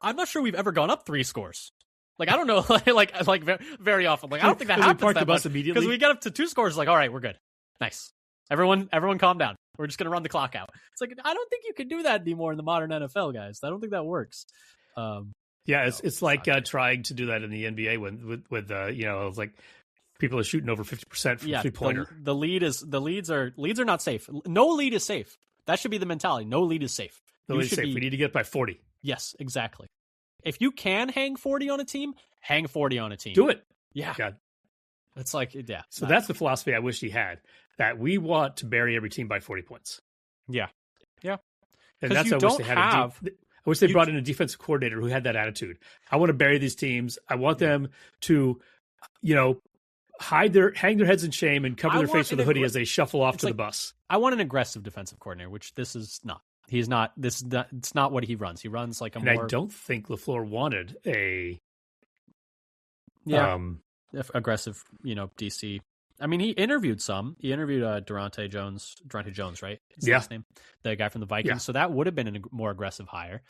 I'm not sure we've ever gone up 3 scores. I don't know, very often. I don't think that happens. We park the bus immediately because we get up to 2 scores. All right, we're good. Nice. Everyone calm down. We're just going to run the clock out. It's I don't think you can do that anymore in the modern NFL, guys. I don't think that works. It's like trying to do that in the NBA with people are shooting over 50% from 3-pointer. The leads are not safe. No lead is safe. That should be the mentality. No lead is safe. No lead is safe. We need to get by 40. Yes, exactly. If you can hang 40 on a team, hang 40 on a team. Do it. Yeah. God. It's So that's the philosophy I wish he had, that we want to bury every team by 40 points. Yeah. Yeah. And that's what I wish they had. I wish they brought in a defensive coordinator who had that attitude. I want to bury these teams. I want them to, hang their heads in shame and cover their face with a hoodie as they shuffle off to the bus. I want an aggressive defensive coordinator, which this is not. He's not. It's not what he runs. He runs like a more. I don't think LaFleur wanted a. Aggressive, DC. I mean, he interviewed some. He interviewed Durante Jones, right? His last name, the guy from the Vikings. Yeah. So that would have been a more aggressive hire.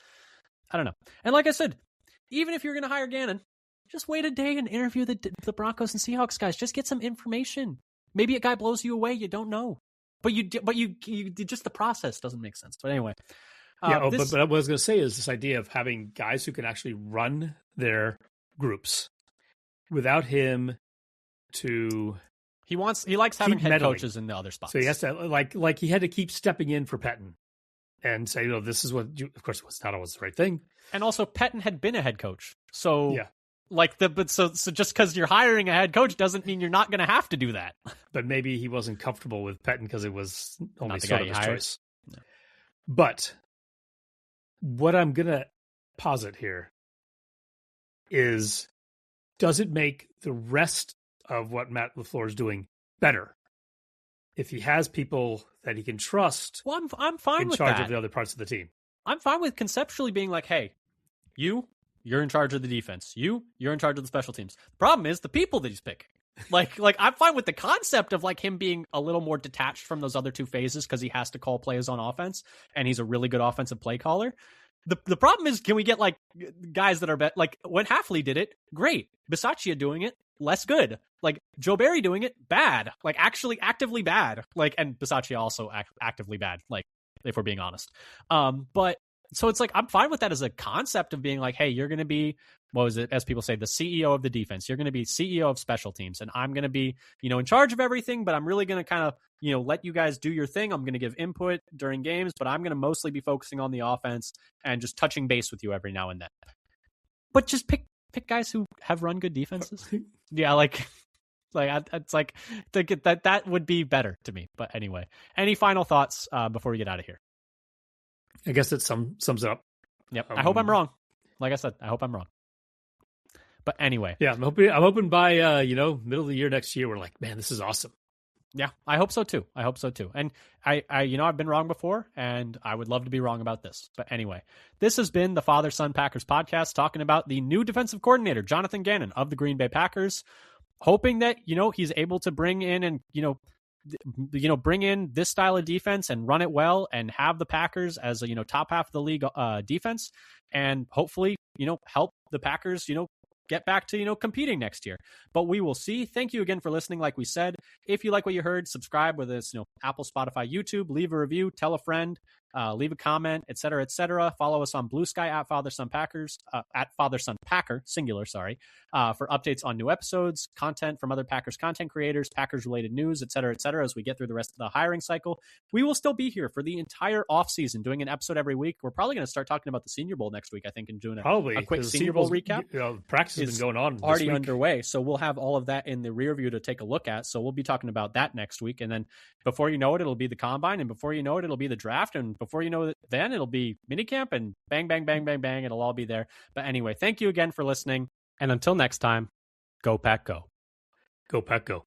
I don't know. And like I said, even if you're going to hire Gannon, just wait a day and interview the Broncos and Seahawks guys. Just get some information. Maybe a guy blows you away. You don't know. But you just the process doesn't make sense. But anyway. But what I was going to say is this idea of having guys who can actually run their groups without him to. He likes having head coaches in the other spots. So he has to like he had to keep stepping in for Pettin and say, this is what of course it was not always the right thing. And also Pettin had been a head coach. So so just because you're hiring a head coach doesn't mean you're not going to have to do that. But maybe he wasn't comfortable with Pettin because it was only sort of his choice. No. But what I'm going to posit here is, does it make the rest of what Matt LaFleur is doing better if he has people that he can trust? Well, I'm fine with that. In charge of the other parts of the team. I'm fine with conceptually being like, hey, you're in charge of the defense. You're in charge of the special teams. The problem is the people that he's picking. Like I'm fine with the concept of like him being a little more detached from those other two phases because he has to call plays on offense and he's a really good offensive play caller. The problem is, can we get like guys that are like when Hafley did it, great. Bisaccia doing it, less good. Like Joe Barry doing it, bad. Like actually actively bad. Like, and Bisaccia also actively bad. Like if we're being honest. But so it's like I'm fine with that as a concept of being like, hey, you're going to be, what was it, as people say, the CEO of the defense. You're going to be CEO of special teams, and I'm going to be, in charge of everything. But I'm really going to kind of, let you guys do your thing. I'm going to give input during games, but I'm going to mostly be focusing on the offense and just touching base with you every now and then. But just pick guys who have run good defenses. Yeah, it's like that would be better to me. But anyway, any final thoughts before we get out of here? I guess it sums it up. Yep. I hope I'm wrong. Like I said, I hope I'm wrong. But anyway. Yeah, I'm hoping by middle of the year next year we're like, man, this is awesome. Yeah, I hope so too. And I I've been wrong before, and I would love to be wrong about this. But anyway, this has been the Father Son Packers podcast talking about the new defensive coordinator, Jonathan Gannon of the Green Bay Packers, hoping that, he's able to bring in and, bring in this style of defense and run it well and have the Packers as a, top half of the league defense, and hopefully, help the Packers, get back to, competing next year. But we will see. Thank you again for listening. Like we said, if you like what you heard, subscribe, whether it's, Apple, Spotify, YouTube, leave a review, tell a friend, leave a comment, et cetera, et cetera. Follow us on Blue Sky at Father Son Packers, at Father Son Packer, singular, sorry, for updates on new episodes, content from other Packers content creators, Packers related news, et cetera, as we get through the rest of the hiring cycle. We will still be here for the entire offseason, doing an episode every week. We're probably going to start talking about the Senior Bowl next week, I think, and doing a quick Senior Bowl recap. Practice has been going on already underway, so we'll have all of that in the rear view to take a look at. So we'll be talking about that next week, and then before you know it, it'll be the combine, and before you know it, it'll be the draft, and before you know it, then it'll be minicamp, and bang, bang, bang, bang, bang, it'll all be there. But anyway, thank you again for listening, and until next time, go Pack, go. Go Pack, go.